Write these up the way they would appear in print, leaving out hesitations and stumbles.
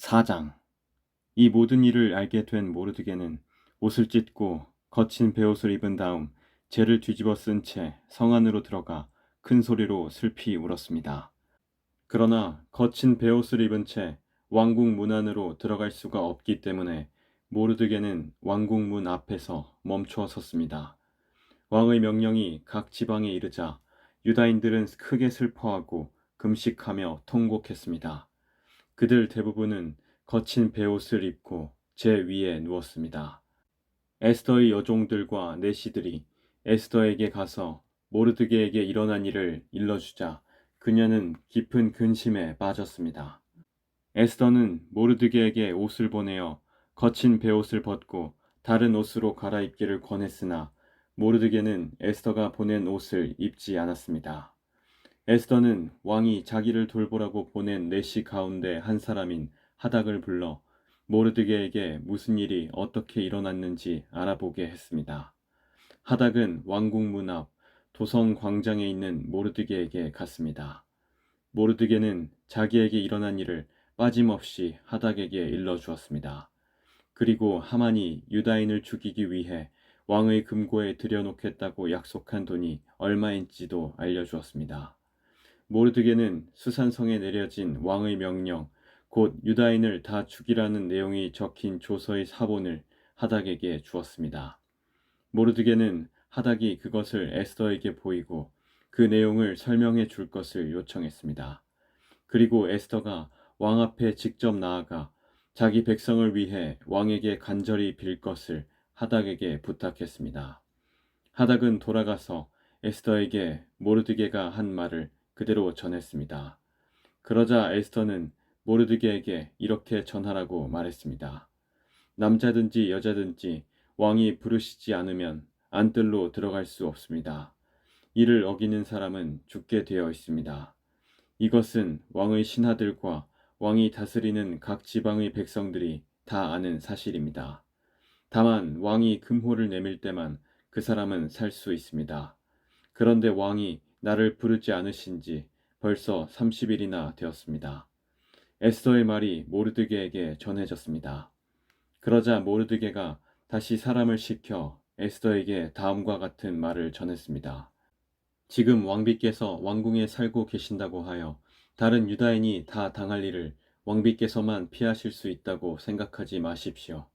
4장. 이 모든 일을 알게 된 모르드게는 옷을 찢고 거친 베옷을 입은 다음 재를 뒤집어 쓴 채 성 안으로 들어가 큰 소리로 슬피 울었습니다. 그러나 거친 베옷을 입은 채 왕궁 문 안으로 들어갈 수가 없기 때문에 모르드게는 왕궁 문 앞에서 멈추어 섰습니다. 왕의 명령이 각 지방에 이르자 유다인들은 크게 슬퍼하고 금식하며 통곡했습니다. 그들 대부분은 거친 베옷을 입고 제 위에 누웠습니다. 에스더의 여종들과 내시들이 에스더에게 가서 모르드게에게 일어난 일을 일러주자 그녀는 깊은 근심에 빠졌습니다. 에스더는 모르드게에게 옷을 보내어 거친 베옷을 벗고 다른 옷으로 갈아입기를 권했으나 모르드게는 에스더가 보낸 옷을 입지 않았습니다. 에스더는 왕이 자기를 돌보라고 보낸 내시 가운데 한 사람인 하닥을 불러 모르드게에게 무슨 일이 어떻게 일어났는지 알아보게 했습니다. 하닥은 왕궁 문 앞 도성 광장에 있는 모르드게에게 갔습니다. 모르드게는 자기에게 일어난 일을 빠짐없이 하닥에게 일러주었습니다. 그리고 하만이 유다인을 죽이기 위해 왕의 금고에 들여놓겠다고 약속한 돈이 얼마인지도 알려주었습니다. 모르드게는 수산성에 내려진 왕의 명령, 곧 유다인을 다 죽이라는 내용이 적힌 조서의 사본을 하닥에게 주었습니다. 모르드게는 하닥이 그것을 에스더에게 보이고 그 내용을 설명해 줄 것을 요청했습니다. 그리고 에스더가 왕 앞에 직접 나아가 자기 백성을 위해 왕에게 간절히 빌 것을 하닥에게 부탁했습니다. 하닥은 돌아가서 에스더에게 모르드게가 한 말을 그대로 전했습니다. 그러자 에스더는 모르드게에게 이렇게 전하라고 말했습니다. 남자든지 여자든지 왕이 부르시지 않으면 안뜰로 들어갈 수 없습니다. 이를 어기는 사람은 죽게 되어 있습니다. 이것은 왕의 신하들과 왕이 다스리는 각 지방의 백성들이 다 아는 사실입니다. 다만 왕이 금호를 내밀 때만 그 사람은 살 수 있습니다. 그런데 왕이 나를 부르지 않으신 지 벌써 30일이나 되었습니다. 에스더의 말이 모르드게에게 전해졌습니다. 그러자 모르드게가 다시 사람을 시켜 에스더에게 다음과 같은 말을 전했습니다. 지금 왕비께서 왕궁에 살고 계신다고 하여 다른 유다인이 다 당할 일을 왕비께서만 피하실 수 있다고 생각하지 마십시오.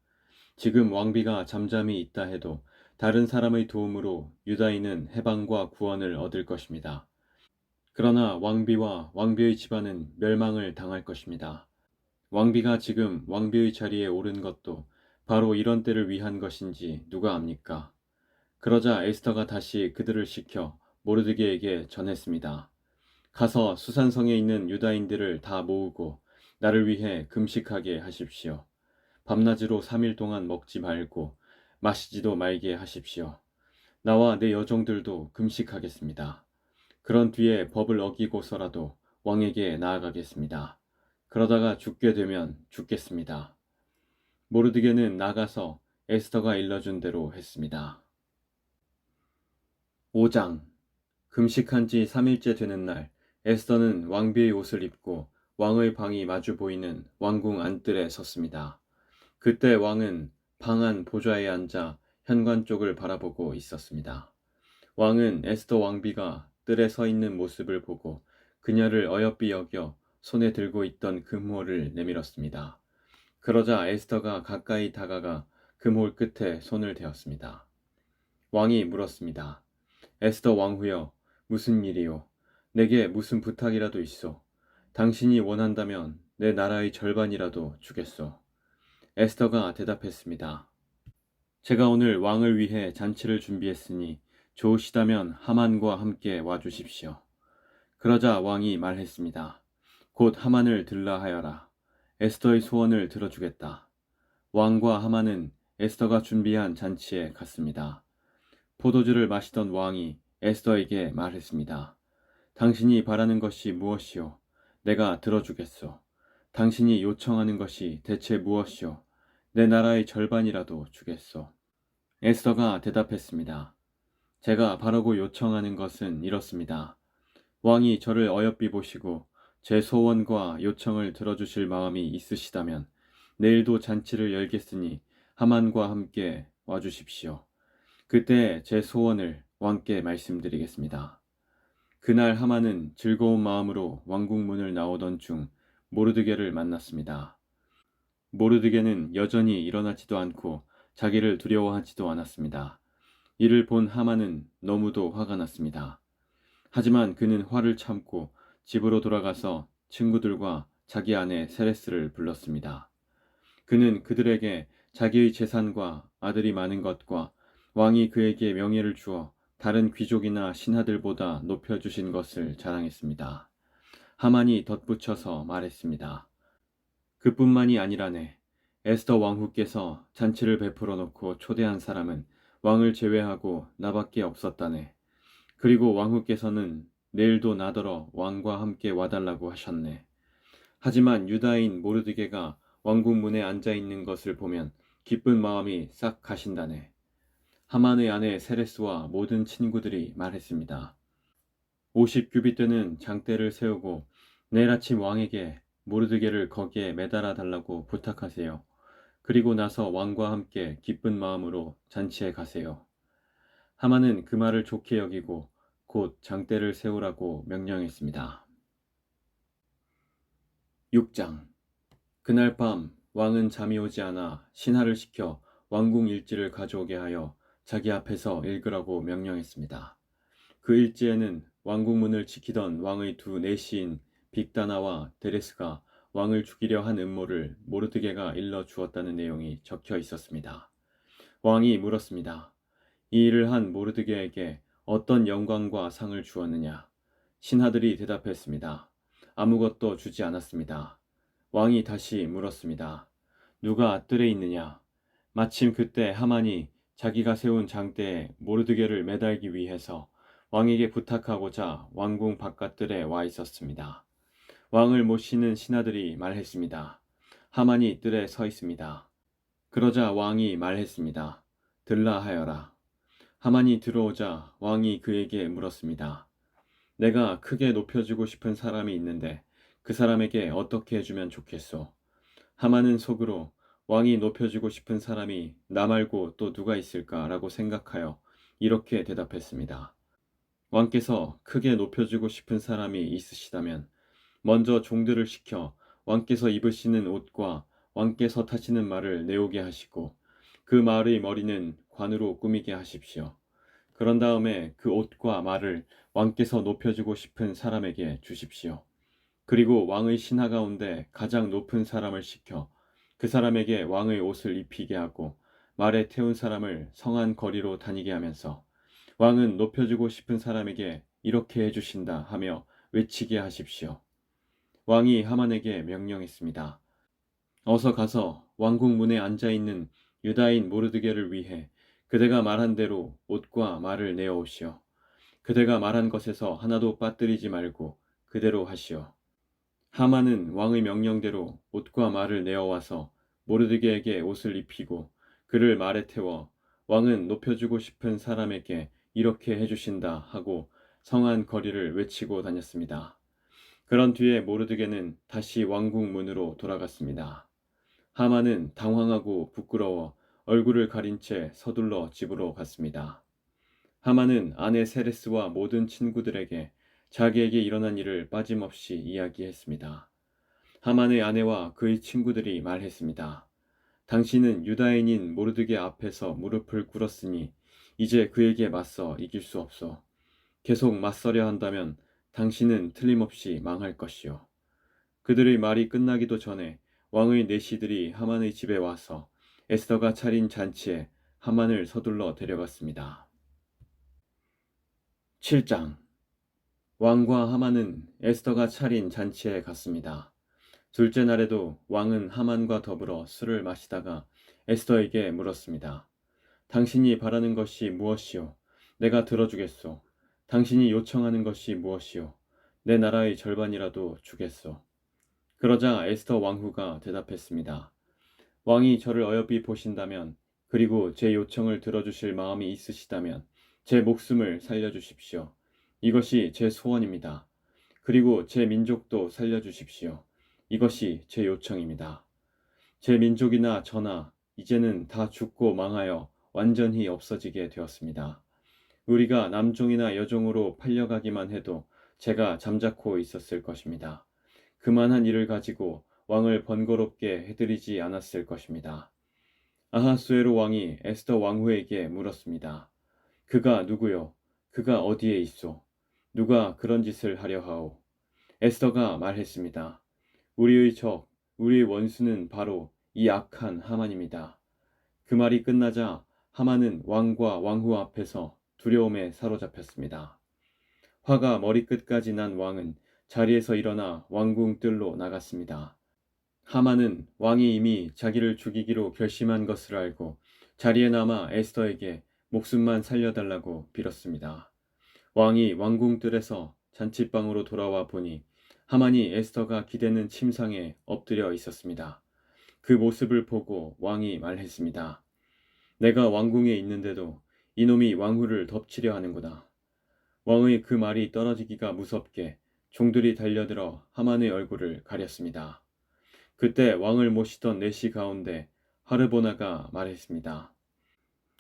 지금 왕비가 잠잠히 있다 해도 다른 사람의 도움으로 유다인은 해방과 구원을 얻을 것입니다. 그러나 왕비와 왕비의 집안은 멸망을 당할 것입니다. 왕비가 지금 왕비의 자리에 오른 것도 바로 이런 때를 위한 것인지 누가 압니까? 그러자 에스더가 다시 그들을 시켜 모르드게에게 전했습니다. 가서 수산성에 있는 유다인들을 다 모으고 나를 위해 금식하게 하십시오. 밤낮으로 3일 동안 먹지 말고 마시지도 말게 하십시오. 나와 내 여종들도 금식하겠습니다. 그런 뒤에 법을 어기고서라도 왕에게 나아가겠습니다. 그러다가 죽게 되면 죽겠습니다. 모르드게는 나가서 에스더가 일러준 대로 했습니다. 5장. 금식한 지 3일째 되는 날 에스더는 왕비의 옷을 입고 왕의 방이 마주 보이는 왕궁 안뜰에 섰습니다. 그때 왕은 방 안 보좌에 앉아 현관 쪽을 바라보고 있었습니다. 왕은 에스더 왕비가 뜰에 서 있는 모습을 보고 그녀를 어여삐 여겨 손에 들고 있던 금호를 내밀었습니다. 그러자 에스더가 가까이 다가가 금홀 끝에 손을 대었습니다. 왕이 물었습니다. 에스더 왕후여, 무슨 일이요? 내게 무슨 부탁이라도 있소. 당신이 원한다면 내 나라의 절반이라도 주겠소. 에스더가 대답했습니다. 제가 오늘 왕을 위해 잔치를 준비했으니 좋으시다면 하만과 함께 와주십시오. 그러자 왕이 말했습니다. 곧 하만을 들라 하여라. 에스더의 소원을 들어주겠다. 왕과 하만은 에스더가 준비한 잔치에 갔습니다. 포도주를 마시던 왕이 에스더에게 말했습니다. 당신이 바라는 것이 무엇이오? 내가 들어주겠소. 당신이 요청하는 것이 대체 무엇이오? 내 나라의 절반이라도 주겠소. 에스더가 대답했습니다. 제가 바라고 요청하는 것은 이렇습니다. 왕이 저를 어여삐 보시고 제 소원과 요청을 들어주실 마음이 있으시다면 내일도 잔치를 열겠으니 하만과 함께 와주십시오. 그때 제 소원을 왕께 말씀드리겠습니다. 그날 하만은 즐거운 마음으로 왕궁 문을 나오던 중 모르드게를 만났습니다. 모르드게는 여전히 일어나지도 않고 자기를 두려워하지도 않았습니다. 이를 본 하만은 너무도 화가 났습니다. 하지만 그는 화를 참고 집으로 돌아가서 친구들과 자기 아내 세레스를 불렀습니다. 그는 그들에게 자기의 재산과 아들이 많은 것과 왕이 그에게 명예를 주어 다른 귀족이나 신하들보다 높여주신 것을 자랑했습니다. 하만이 덧붙여서 말했습니다. 그뿐만이 아니라네. 에스더 왕후께서 잔치를 베풀어 놓고 초대한 사람은 왕을 제외하고 나밖에 없었다네. 그리고 왕후께서는 내일도 나더러 왕과 함께 와달라고 하셨네. 하지만 유다인 모르드게가 왕궁 문에 앉아 있는 것을 보면 기쁜 마음이 싹 가신다네. 하만의 아내 세레스와 모든 친구들이 말했습니다. 50규빗 되는 장대를 세우고 내일 아침 왕에게 모르드게를 거기에 매달아 달라고 부탁하세요. 그리고 나서 왕과 함께 기쁜 마음으로 잔치에 가세요. 하만은 그 말을 좋게 여기고 곧 장대를 세우라고 명령했습니다. 6장. 그날 밤 왕은 잠이 오지 않아 신하를 시켜 왕궁 일지를 가져오게 하여 자기 앞에서 읽으라고 명령했습니다. 그 일지에는 왕궁 문을 지키던 왕의 두 내시인 빅다나와 데레스가 왕을 죽이려 한 음모를 모르드게가 일러 주었다는 내용이 적혀 있었습니다. 왕이 물었습니다. 이 일을 한 모르드게에게 어떤 영광과 상을 주었느냐? 신하들이 대답했습니다. 아무것도 주지 않았습니다. 왕이 다시 물었습니다. 누가 뜰에 있느냐? 마침 그때 하만이 자기가 세운 장대에 모르드게를 매달기 위해서 왕에게 부탁하고자 왕궁 바깥들에 와 있었습니다. 왕을 모시는 신하들이 말했습니다. 하만이 뜰에 서 있습니다. 그러자 왕이 말했습니다. 들라 하여라. 하만이 들어오자 왕이 그에게 물었습니다. 내가 크게 높여주고 싶은 사람이 있는데 그 사람에게 어떻게 해주면 좋겠소? 하만은 속으로 왕이 높여주고 싶은 사람이 나 말고 또 누가 있을까라고 생각하여 이렇게 대답했습니다. 왕께서 크게 높여주고 싶은 사람이 있으시다면 먼저 종들을 시켜 왕께서 입으시는 옷과 왕께서 타시는 말을 내오게 하시고 그 말의 머리는 관으로 꾸미게 하십시오. 그런 다음에 그 옷과 말을 왕께서 높여주고 싶은 사람에게 주십시오. 그리고 왕의 신하 가운데 가장 높은 사람을 시켜 그 사람에게 왕의 옷을 입히게 하고 말에 태운 사람을 성안 거리로 다니게 하면서 왕은 높여주고 싶은 사람에게 이렇게 해주신다 하며 외치게 하십시오. 왕이 하만에게 명령했습니다. 어서 가서 왕궁 문에 앉아있는 유다인 모르드게를 위해 그대가 말한 대로 옷과 말을 내어오시오. 그대가 말한 것에서 하나도 빠뜨리지 말고 그대로 하시오. 하만은 왕의 명령대로 옷과 말을 내어와서 모르드게에게 옷을 입히고 그를 말에 태워 왕은 높여주고 싶은 사람에게 이렇게 해주신다 하고 성안 거리를 외치고 다녔습니다. 그런 뒤에 모르드게는 다시 왕궁 문으로 돌아갔습니다. 하만은 당황하고 부끄러워 얼굴을 가린 채 서둘러 집으로 갔습니다. 하만은 아내 세레스와 모든 친구들에게 자기에게 일어난 일을 빠짐없이 이야기했습니다. 하만의 아내와 그의 친구들이 말했습니다. 당신은 유다인인 모르드게 앞에서 무릎을 꿇었으니 이제 그에게 맞서 이길 수 없어. 계속 맞서려 한다면 당신은 틀림없이 망할 것이요. 그들의 말이 끝나기도 전에 왕의 내시들이 하만의 집에 와서 에스더가 차린 잔치에 하만을 서둘러 데려갔습니다. 7장. 왕과 하만은 에스더가 차린 잔치에 갔습니다. 둘째 날에도 왕은 하만과 더불어 술을 마시다가 에스더에게 물었습니다. 당신이 바라는 것이 무엇이요? 내가 들어주겠소. 당신이 요청하는 것이 무엇이요? 내 나라의 절반이라도 주겠소. 그러자 에스더 왕후가 대답했습니다. 왕이 저를 어여삐 보신다면 그리고 제 요청을 들어주실 마음이 있으시다면 제 목숨을 살려주십시오. 이것이 제 소원입니다. 그리고 제 민족도 살려주십시오. 이것이 제 요청입니다. 제 민족이나 저나 이제는 다 죽고 망하여 완전히 없어지게 되었습니다. 우리가 남종이나 여종으로 팔려가기만 해도 제가 잠자코 있었을 것입니다. 그만한 일을 가지고 왕을 번거롭게 해드리지 않았을 것입니다. 아하수에로 왕이 에스더 왕후에게 물었습니다. 그가 누구요? 그가 어디에 있소? 누가 그런 짓을 하려 하오? 에스더가 말했습니다. 우리의 적, 우리의 원수는 바로 이 악한 하만입니다. 그 말이 끝나자 하만은 왕과 왕후 앞에서 두려움에 사로잡혔습니다. 화가 머리끝까지 난 왕은 자리에서 일어나 왕궁 뜰로 나갔습니다. 하만은 왕이 이미 자기를 죽이기로 결심한 것을 알고 자리에 남아 에스더에게 목숨만 살려달라고 빌었습니다. 왕이 왕궁 뜰에서 잔치방으로 돌아와 보니 하만이 에스더가 기대는 침상에 엎드려 있었습니다. 그 모습을 보고 왕이 말했습니다. 내가 왕궁에 있는데도 이놈이 왕후를 덮치려 하는구나. 왕의 그 말이 떨어지기가 무섭게 종들이 달려들어 하만의 얼굴을 가렸습니다. 그때 왕을 모시던 내시 가운데 하르보나가 말했습니다.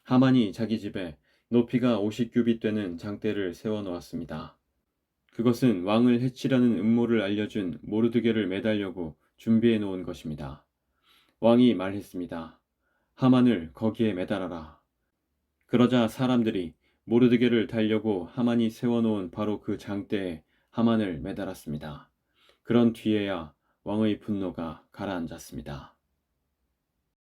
하만이 자기 집에 높이가 50규빗 되는 장대를 세워놓았습니다. 그것은 왕을 해치려는 음모를 알려준 모르드게를 매달려고 준비해 놓은 것입니다. 왕이 말했습니다. 하만을 거기에 매달아라. 그러자 사람들이 모르드게를 달려고 하만이 세워놓은 바로 그 장대에 하만을 매달았습니다. 그런 뒤에야 왕의 분노가 가라앉았습니다.